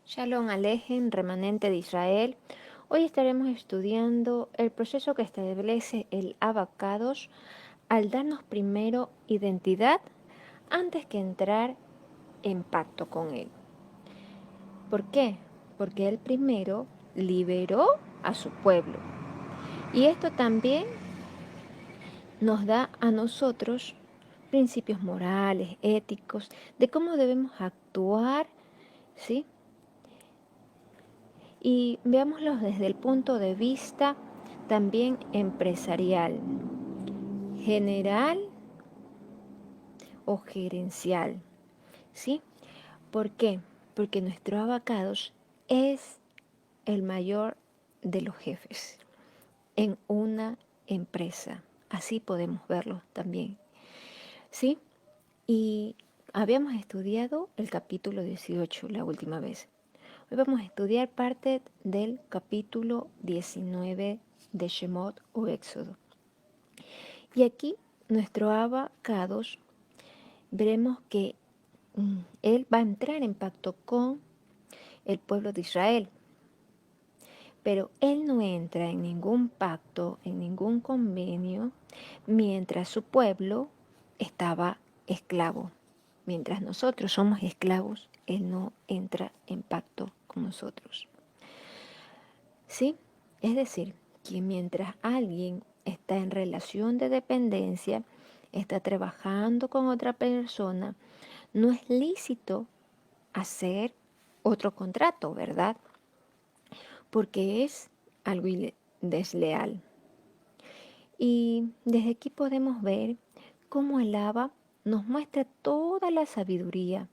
Shalom Alejem, remanente de Israel. Hoy estaremos estudiando el proceso que establece el Abacados al darnos primero identidad antes que entrar en pacto con él. ¿Por qué? Porque él primero liberó a su pueblo. Y esto también nos da a nosotros principios morales, éticos, de cómo debemos actuar, ¿sí? Y veámoslo desde el punto de vista también empresarial, general o gerencial, ¿sí? ¿Por qué? Porque nuestro Abacados es el mayor de los jefes en una empresa. Así podemos verlo también, ¿sí? Y habíamos estudiado el capítulo 18 la última vez. Hoy vamos a estudiar parte del capítulo 19 de Shemot o Éxodo. Y aquí, nuestro Abacados, veremos que él va a entrar en pacto con el pueblo de Israel. Pero él no entra en ningún pacto, en ningún convenio, mientras su pueblo estaba esclavo. Mientras nosotros somos esclavos, él no entra en pacto con nosotros. ¿Sí? Es decir, que mientras alguien está en relación de dependencia, está trabajando con otra persona, no es lícito hacer otro contrato, ¿verdad? Porque es algo desleal. Y desde aquí podemos ver cómo el Abba nos muestra toda la sabiduría,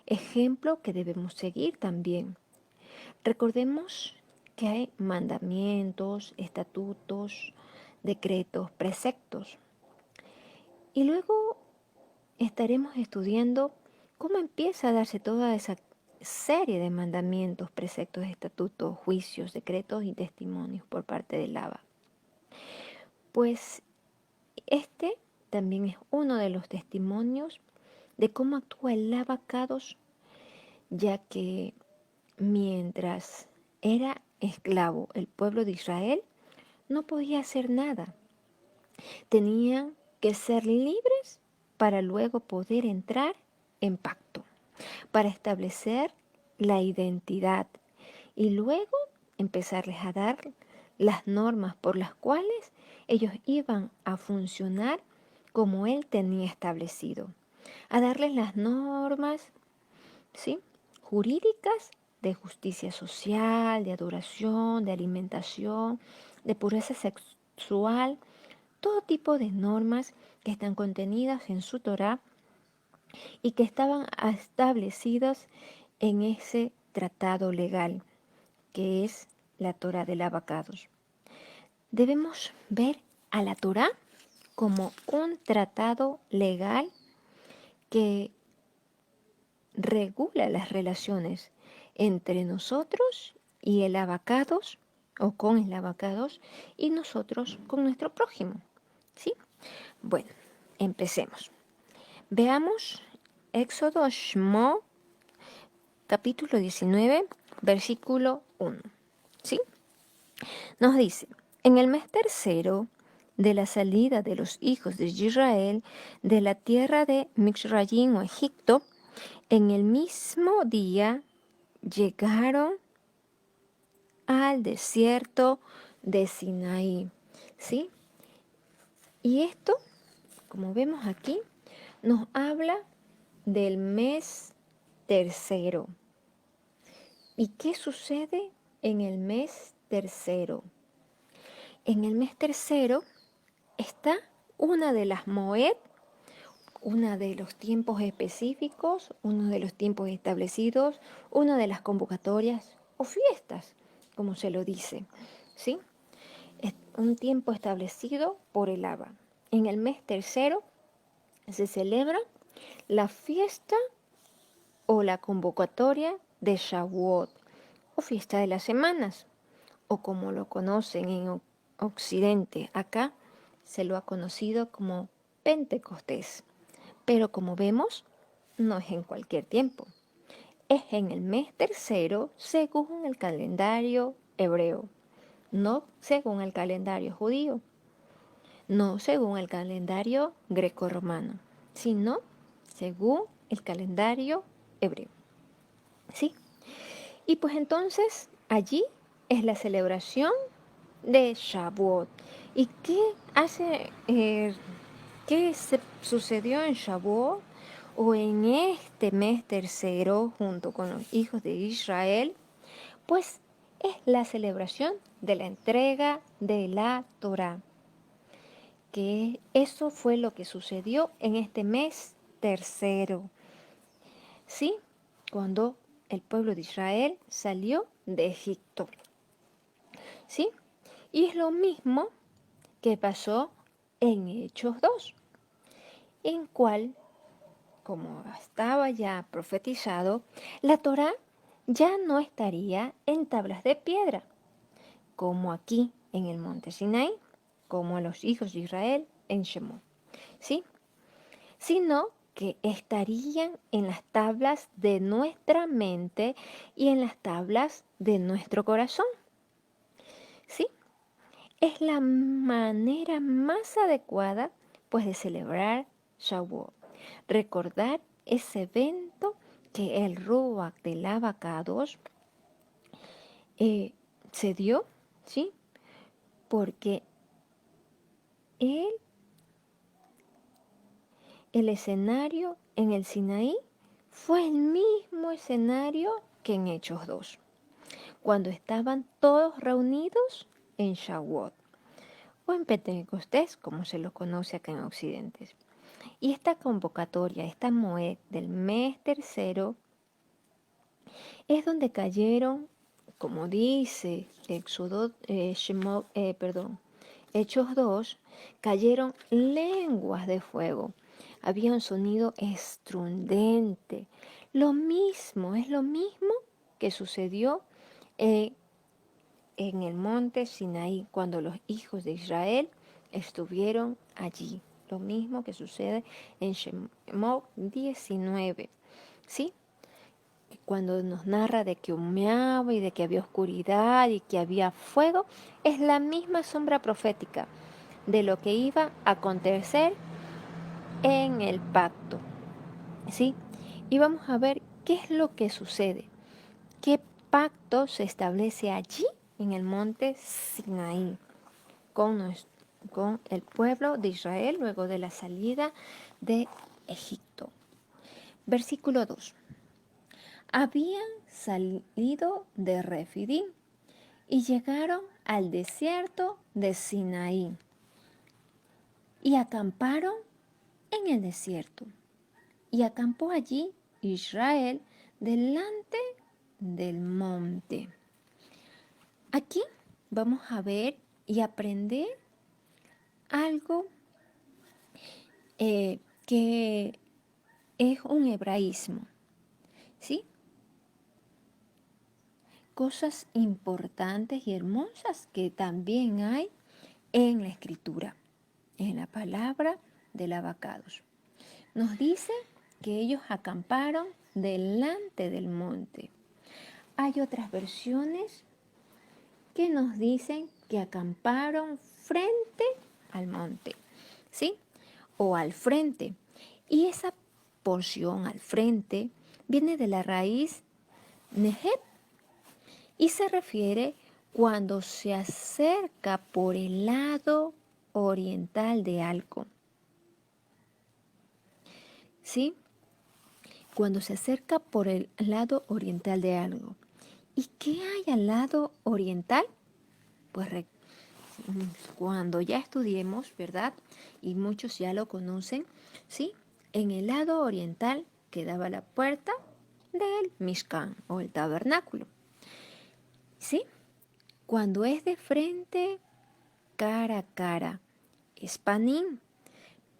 ejemplo que debemos seguir también. Recordemos que hay mandamientos, estatutos, decretos, preceptos. Y luego estaremos estudiando cómo empieza a darse toda esa serie de mandamientos, preceptos, estatutos, juicios, decretos y testimonios por parte del Abba. Pues este también es uno de los testimonios de cómo actúa el Abacados, ya que mientras era esclavo el pueblo de Israel, no podía hacer nada. Tenían que ser libres para luego poder entrar en pacto, para establecer la identidad y luego empezarles a dar las normas por las cuales ellos iban a funcionar como él tenía establecido, a darles las normas, ¿sí?, jurídicas de justicia social, de adoración, de alimentación, de pureza sexual, todo tipo de normas que están contenidas en su Torá y que estaban establecidas en ese tratado legal que es la Torá del Abacados. Debemos ver a la Torá como un tratado legal que regula las relaciones entre nosotros y el Abacados, o con el Abacados, y nosotros con nuestro prójimo, ¿sí? Bueno, empecemos. Veamos Éxodo Shmo, capítulo 19, versículo 1, ¿sí? Nos dice, en el mes tercero de la salida de los hijos de Israel de la tierra de Mixrayim o Egipto, en el mismo día llegaron al desierto de Sinaí, ¿sí? Y esto, como vemos aquí, nos habla del mes tercero. ¿Y qué sucede en el mes tercero? En el mes tercero está una de las Moed, uno de los tiempos específicos, uno de los tiempos establecidos, una de las convocatorias o fiestas, como se lo dice, ¿sí? Es un tiempo establecido por el Abba. En el mes tercero se celebra la fiesta o la convocatoria de Shavuot, o fiesta de las semanas, o como lo conocen en Occidente, acá se lo ha conocido como Pentecostés. Pero como vemos, no es en cualquier tiempo. es en el mes tercero según el calendario hebreo, no según el calendario judío, no según el calendario grecorromano, sino según el calendario hebreo. ¿Sí? Y pues entonces allí es la celebración de Shavuot. ¿Y qué hace, sucedió en Shavuot o en este mes tercero junto con los hijos de Israel? Pues es la celebración de la entrega de la Torá, que eso fue lo que sucedió en este mes tercero, ¿sí? Cuando el pueblo de Israel salió de Egipto, ¿sí? Y es lo mismo que pasó en Hechos 2, en cual, como estaba ya profetizado, la Torá ya no estaría en tablas de piedra, como aquí en el monte Sinaí, como los hijos de Israel en Shemot, ¿sí? Sino que estarían en las tablas de nuestra mente y en las tablas de nuestro corazón, ¿sí? Es la manera más adecuada, pues, de celebrar Shavuot. Recordar ese evento que el Ruach del Abacados se dio, ¿sí? Porque él, el escenario en el Sinaí fue el mismo escenario que en Hechos 2, cuando estaban todos reunidos en Shavuot, o en Pentecostés, como se lo conoce acá en Occidente. Y esta convocatoria, esta Moed del mes tercero, es donde cayeron, como dice Éxodo, Hechos 2, cayeron lenguas de fuego. Había un sonido estruendente. Es lo mismo que sucedió en el monte Sinaí, cuando los hijos de Israel estuvieron allí. Lo mismo que sucede en Shemot 19, ¿sí? Cuando nos narra de que humeaba y de que había oscuridad y que había fuego, es la misma sombra profética de lo que iba a acontecer en el pacto, ¿sí? Y vamos a ver qué es lo que sucede, qué pacto se establece allí en el monte Sinaí con el pueblo de Israel luego de la salida de Egipto. Versículo 2. Habían salido de Refidim y llegaron al desierto de Sinaí y acamparon en el desierto. Y acampó allí Israel delante del monte. Aquí vamos a ver y aprender algo que es un hebraísmo, ¿sí? Cosas importantes y hermosas que también hay en la escritura, en la palabra del Abacados. Nos dice que ellos acamparon delante del monte. Hay otras versiones que nos dicen que acamparon frente al monte, ¿sí? O al frente. Y esa porción al frente viene de la raíz Neheb y se refiere cuando se acerca por el lado oriental de algo, ¿sí? Cuando se acerca por el lado oriental de algo. ¿Y qué hay al lado oriental? Pues cuando ya estudiemos, ¿verdad? Y muchos ya lo conocen, ¿sí? En el lado oriental quedaba la puerta del Mishkan o el tabernáculo, ¿sí? Cuando es de frente, cara a cara, es panín,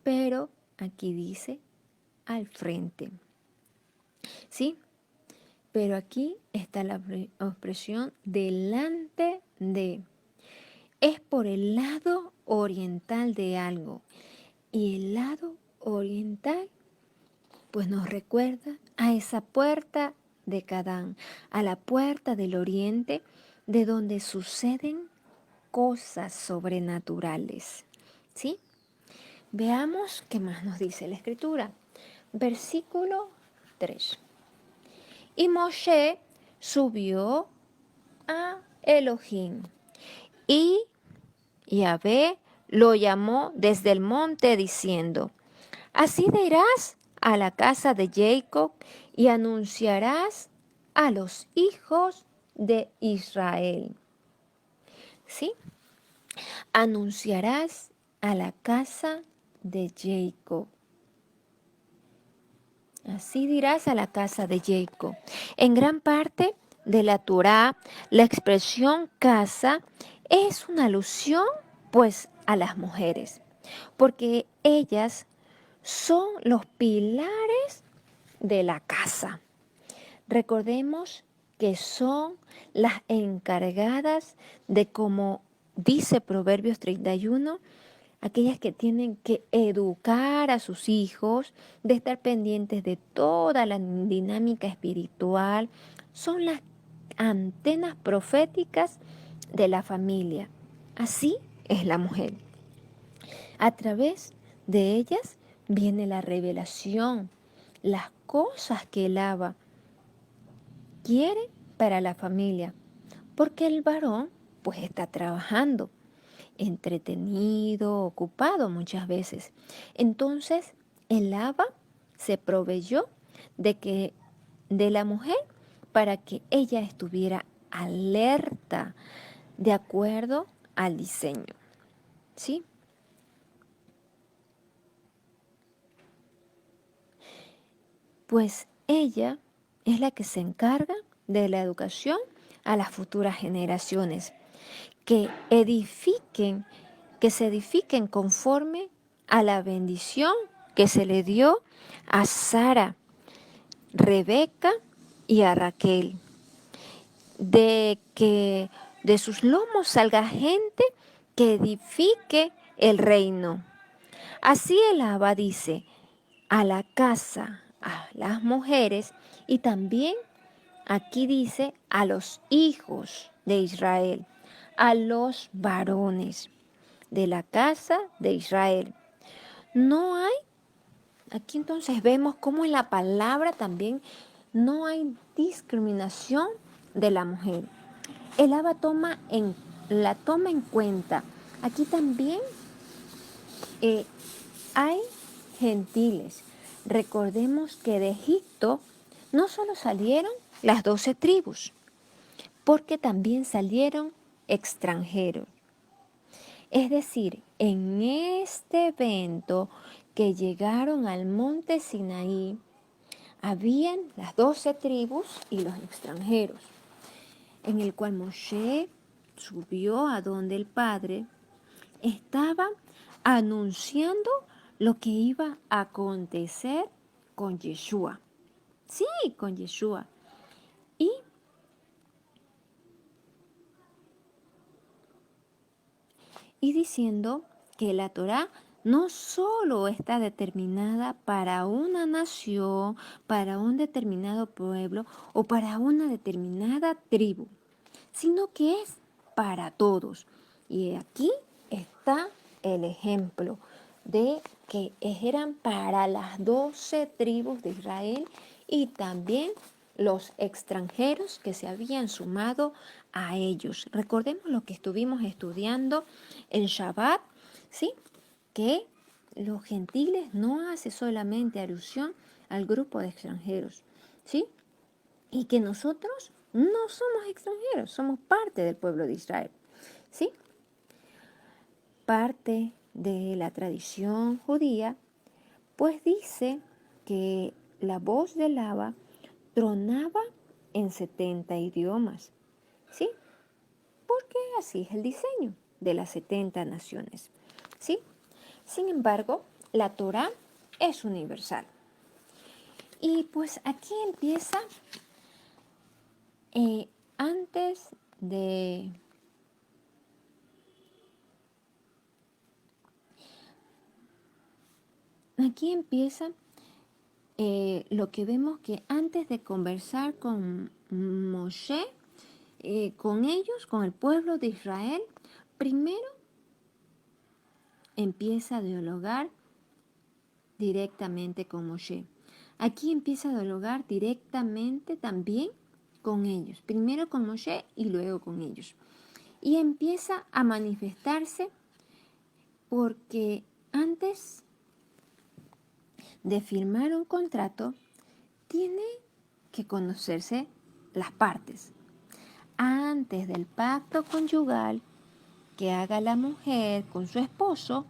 pero aquí dice al frente, ¿sí? Pero aquí está la expresión delante de. Es por el lado oriental de algo. Y el lado oriental, pues nos recuerda a esa puerta de Cadán, a la puerta del oriente, de donde suceden cosas sobrenaturales. ¿Sí? Veamos qué más nos dice la escritura. Versículo 3. Y Moshe subió a Elohim y Yahvé lo llamó desde el monte diciendo, así dirás a la casa de Jacob y anunciarás a los hijos de Israel. ¿Sí? Anunciarás a la casa de Jacob. Así dirás a la casa de Jacob. En gran parte de la Torá, la expresión casa es una alusión, pues, a las mujeres, porque ellas son los pilares de la casa. Recordemos que son las encargadas de, como dice Proverbios 31, aquellas que tienen que educar a sus hijos, de estar pendientes de toda la dinámica espiritual, son las antenas proféticas de la familia. Así es la mujer. A través de ellas viene la revelación, las cosas que el Abba quiere para la familia, porque el varón pues está trabajando, entretenido, ocupado muchas veces. Entonces, el Abba se proveyó de la mujer para que ella estuviera alerta de acuerdo al diseño. ¿Sí? Pues ella es la que se encarga de la educación a las futuras generaciones, que se edifiquen conforme a la bendición que se le dio a Sara, Rebeca y a Raquel, de que de sus lomos salga gente que edifique el reino. Así el Abba dice a la casa, a las mujeres, y también aquí dice a los hijos de Israel, a los varones de la casa de Israel. No hay, aquí entonces vemos cómo en la palabra también no hay discriminación de la mujer. El Abba la toma en cuenta. Aquí también hay gentiles. Recordemos que de Egipto no solo salieron las 12 tribus, porque también salieron extranjeros. Es decir, en este evento que llegaron al monte Sinaí, habían las 12 tribus y los extranjeros, en el cual Moshe subió a donde el Padre estaba anunciando lo que iba a acontecer con Yeshua. Sí, con Yeshua. Y diciendo que la Torá no solo está determinada para una nación, para un determinado pueblo o para una determinada tribu, sino que es para todos. Y aquí está el ejemplo de que eran para las 12 tribus de Israel y también los extranjeros que se habían sumado a ellos. Recordemos lo que estuvimos estudiando en Shabbat, ¿sí? Que los gentiles no hace solamente alusión al grupo de extranjeros, ¿sí? Y que nosotros no somos extranjeros, somos parte del pueblo de Israel, ¿sí? Parte de la tradición judía, pues dice que la voz del Abba tronaba en 70 idiomas, ¿sí? Porque así es el diseño de las 70 naciones, ¿sí? Sin embargo, la Torá es universal. Y pues aquí empieza, antes de aquí empieza lo que vemos que antes de conversar con Moshe, con ellos, con el pueblo de Israel, primero empieza a dialogar directamente con Moshe. Aquí empieza a dialogar directamente también con ellos. Primero con Moshe y luego con ellos. Y empieza a manifestarse porque antes de firmar un contrato, tiene que conocerse las partes. Antes del pacto conyugal que haga la mujer con su esposo,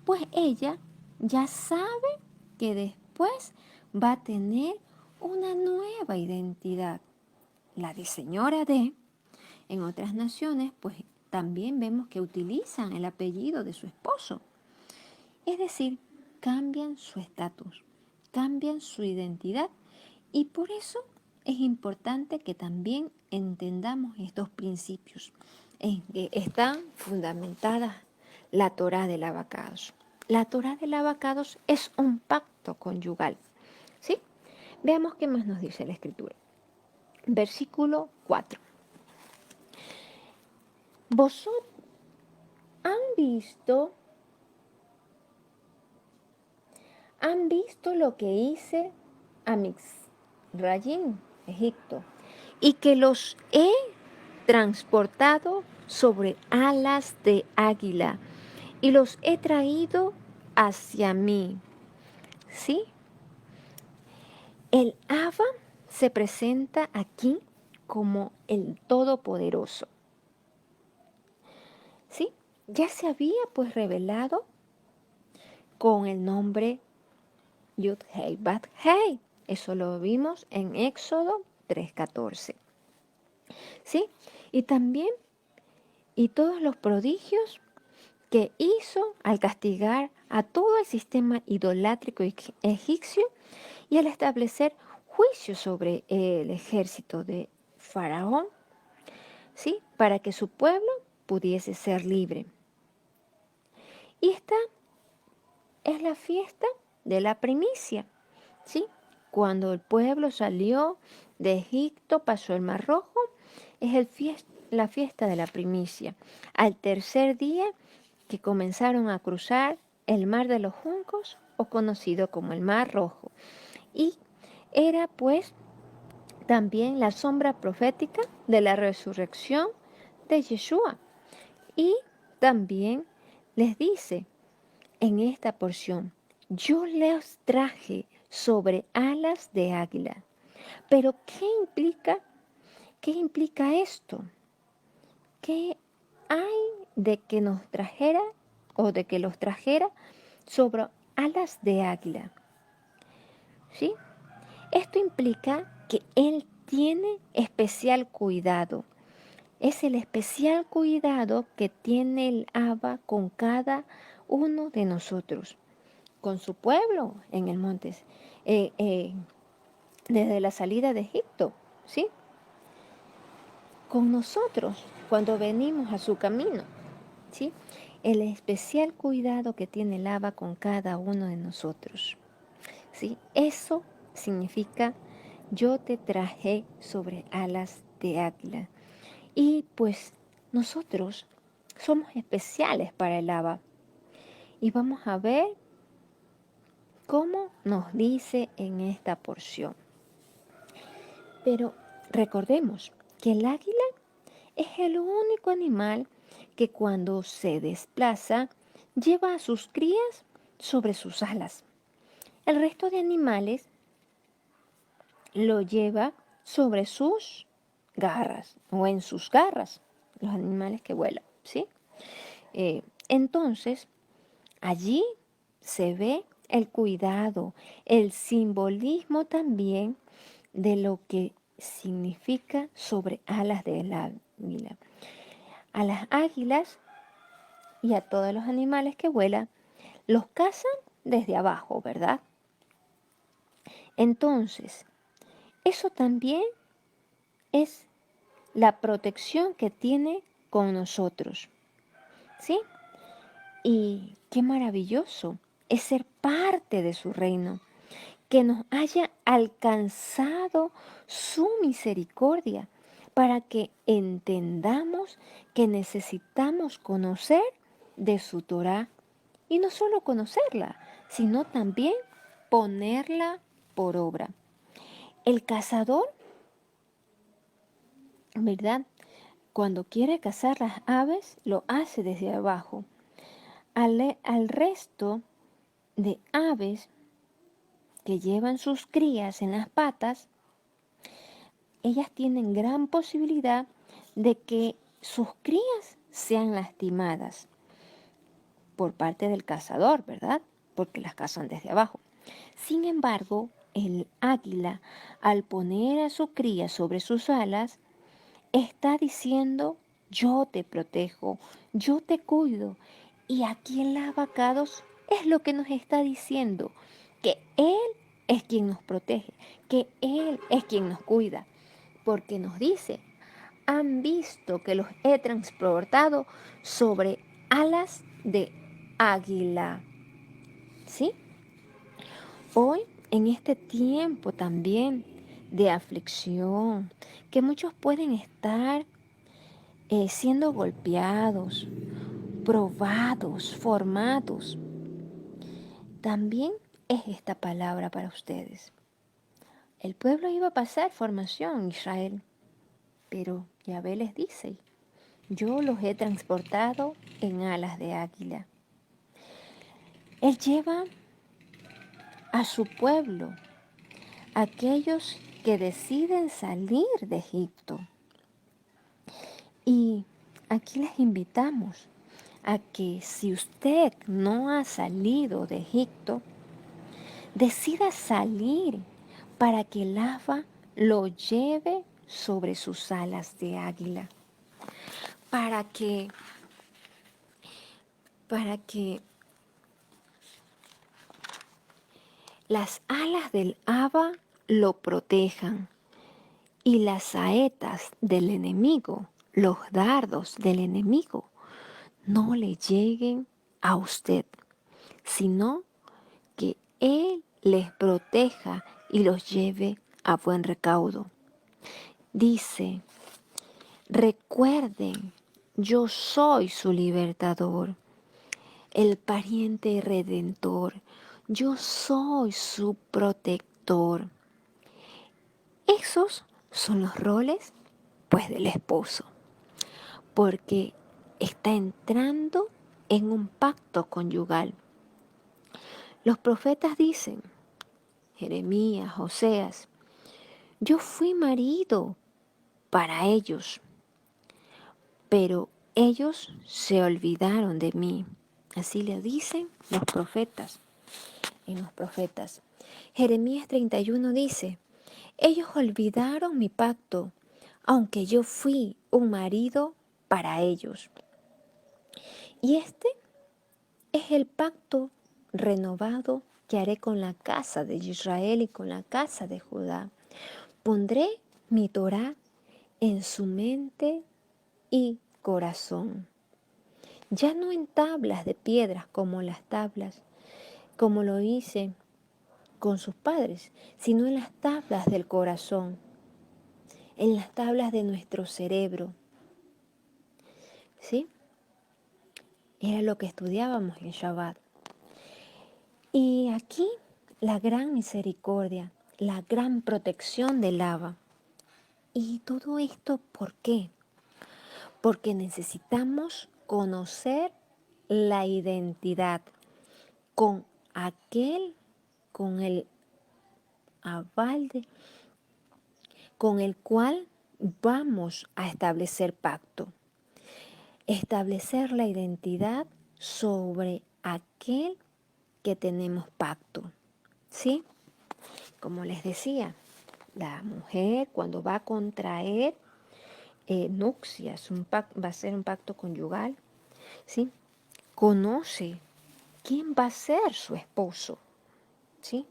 pues ella ya sabe que después va a tener una nueva identidad, la de señora de. En otras naciones, pues también vemos que utilizan el apellido de su esposo. Es decir, cambian su estatus, cambian su identidad y por eso es importante que también entendamos estos principios en que están fundamentadas la Torá del Abacados. La Torá del Abacados es un pacto conyugal. ¿Sí? Veamos qué más nos dice la Escritura. Versículo 4. Vosotros han visto lo que hice a Mizrayim, Egipto, y que los he transportado sobre alas de águila y los he traído hacia mí. ¿Sí? El Abba se presenta aquí como el Todopoderoso. ¿Sí? Ya se había pues revelado con el nombre Yud-Hei Bat-Hei. Eso lo vimos en Éxodo 3:14. ¿Sí? Y también, y todos los prodigios que hizo al castigar a todo el sistema idolátrico egipcio y al establecer juicio sobre el ejército de Faraón, ¿sí? Para que su pueblo pudiese ser libre. Y esta es la fiesta de la primicia, ¿sí? Cuando el pueblo salió de Egipto, pasó el Mar Rojo, es la fiesta de la primicia. Al tercer día que comenzaron a cruzar el Mar de los Juncos, o conocido como el Mar Rojo. Y era pues también la sombra profética de la resurrección de Yeshua. Y también les dice en esta porción, yo les traje sobre alas de águila. Pero ¿qué implica esto? ¿Qué hay de que nos trajera o de que los trajera sobre alas de águila? ¿Sí? Esto implica que Él tiene especial cuidado. Es el especial cuidado que tiene el Abba con cada uno de nosotros, con su pueblo en el monte, desde la salida de Egipto, ¿sí? Con nosotros cuando venimos a su camino, ¿sí? El especial cuidado que tiene el Abba con cada uno de nosotros, ¿sí? Eso significa yo te traje sobre alas de águila. Y pues nosotros somos especiales para el Abba. Y vamos a ver cómo nos dice en esta porción. Pero recordemos que el águila es el único animal que cuando se desplaza lleva a sus crías sobre sus alas. El resto de animales lo lleva sobre sus garras o en sus garras, los animales que vuelan, ¿sí? Entonces, allí se ve el cuidado, el simbolismo también de lo que significa sobre alas del águila. A las águilas y a todos los animales que vuelan, los cazan desde abajo, ¿verdad? Entonces, eso también es la protección que tiene con nosotros, ¿sí? Y qué maravilloso es ser parte de su reino, que nos haya alcanzado su misericordia, para que entendamos que necesitamos conocer de su Torá, y no solo conocerla, sino también ponerla por obra. El cazador, ¿verdad? Cuando quiere cazar las aves, lo hace desde abajo. Al resto de aves que llevan sus crías en las patas, ellas tienen gran posibilidad de que sus crías sean lastimadas por parte del cazador, ¿verdad? Porque las cazan desde abajo. Sin embargo, el águila, al poner a su cría sobre sus alas, está diciendo: yo te protejo, yo te cuido. Y aquí en las Abacados es lo que nos está diciendo, que Él es quien nos protege, que Él es quien nos cuida, porque nos dice: han visto que los he transportado sobre alas de águila. ¿Sí? Hoy, en este tiempo también de aflicción, que muchos pueden estar siendo golpeados, probados, formados, también es esta palabra para ustedes. El pueblo iba a pasar formación, Israel, pero Yahvé les dice: yo los he transportado en alas de águila. Él lleva a su pueblo, aquellos que deciden salir de Egipto. Y aquí les invitamos a que, si usted no ha salido de Egipto, decida salir para que el Abba lo lleve sobre sus alas de águila, para que las alas del Abba lo protejan y las saetas del enemigo, los dardos del enemigo, no le lleguen a usted, sino que Él les proteja y los lleve a buen recaudo. Dice: recuerden, yo soy su libertador, el pariente redentor, yo soy su protector. Esos son los roles, pues, del esposo, porque está entrando en un pacto conyugal. Los profetas dicen, Jeremías, Oseas: yo fui marido para ellos, pero ellos se olvidaron de mí. Así le dicen los profetas en los profetas. Jeremías 31 dice: ellos olvidaron mi pacto, aunque yo fui un marido para ellos. Y este es el pacto renovado que haré con la casa de Israel y con la casa de Judá. Pondré mi Torá en su mente y corazón, ya no en tablas de piedras como las tablas, como lo hice con sus padres, sino en las tablas del corazón, en las tablas de nuestro cerebro. ¿Sí? Era lo que estudiábamos en Shabbat. Y aquí la gran misericordia, la gran protección del Abba. ¿Y todo esto por qué? Porque necesitamos conocer la identidad con aquel, con el aval con el cual vamos a establecer pacto. Establecer la identidad sobre aquel que tenemos pacto. ¿Sí? Como les decía, la mujer, cuando va a contraer nupcias, va a ser un pacto conyugal, ¿sí? Conoce quién va a ser su esposo, ¿sí?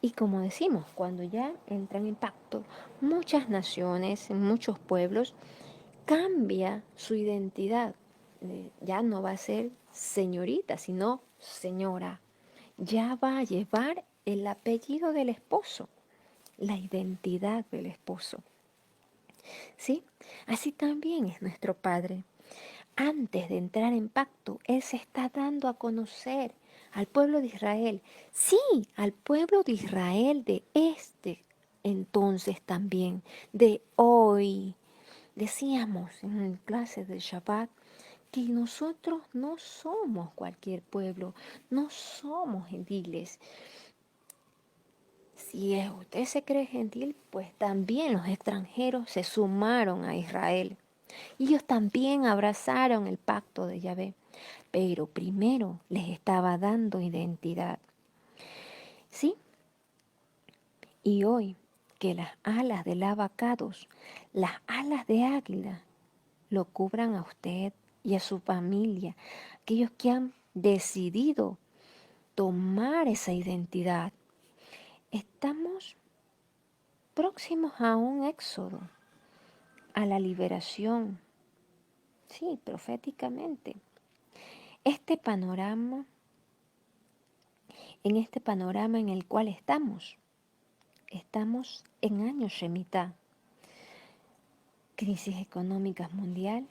Y como decimos, cuando ya entran en pacto, muchas naciones, muchos pueblos, cambia su identidad. Ya no va a ser señorita, sino señora. Ya va a llevar el apellido del esposo, la identidad del esposo. ¿Sí? Así también es nuestro Padre. Antes de entrar en pacto, Él se está dando a conocer al pueblo de Israel. Sí, al pueblo de Israel de entonces también, de hoy. Decíamos en clases de Shabbat que nosotros no somos cualquier pueblo, no somos gentiles. Si usted se cree gentil, pues también los extranjeros se sumaron a Israel. Y ellos también abrazaron el pacto de Yahvé, pero primero les estaba dando identidad. ¿Sí? Y hoy que las alas del abacados, las alas de águila, lo cubran a usted y a su familia, aquellos que han decidido tomar esa identidad. Estamos próximos a un éxodo, a la liberación, sí, proféticamente. Este panorama, en este panorama en el cual estamos en años Shemitah, crisis económicas mundial,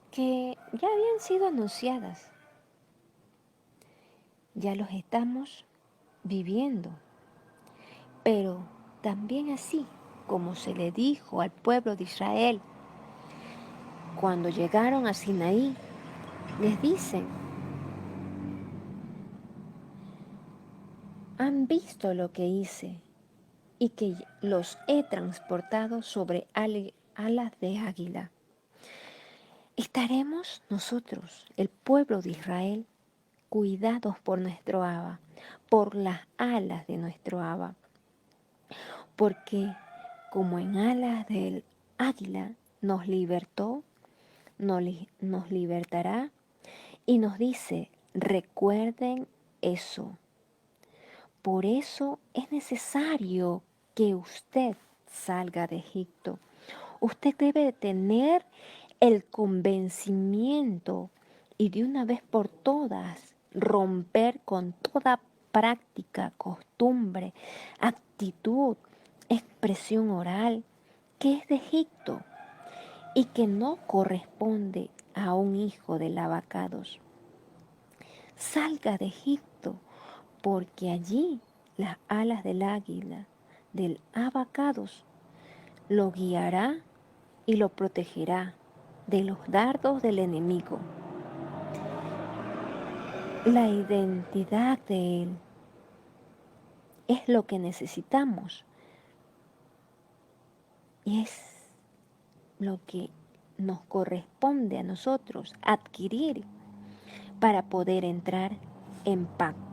que ya habían sido anunciadas, ya los estamos viviendo, pero también así como se le dijo al pueblo de Israel cuando llegaron a Sinaí, les dicen: han visto lo que hice y que los he transportado sobre alas de águila. Estaremos nosotros, el pueblo de Israel, cuidados por nuestro Abba, por las alas de nuestro Abba, porque como en alas del águila nos libertó, nos libertará y nos dice: recuerden eso. Por eso es necesario que usted salga de Egipto. Usted debe tener el convencimiento y de una vez por todas romper con toda práctica, costumbre, actitud, expresión oral que es de Egipto y que no corresponde a un hijo del abacados. Salga de Egipto, porque allí las alas del águila, del abacados, lo guiará y lo protegerá de los dardos del enemigo. La identidad de Él es lo que necesitamos y es lo que nos corresponde a nosotros adquirir para poder entrar en pacto.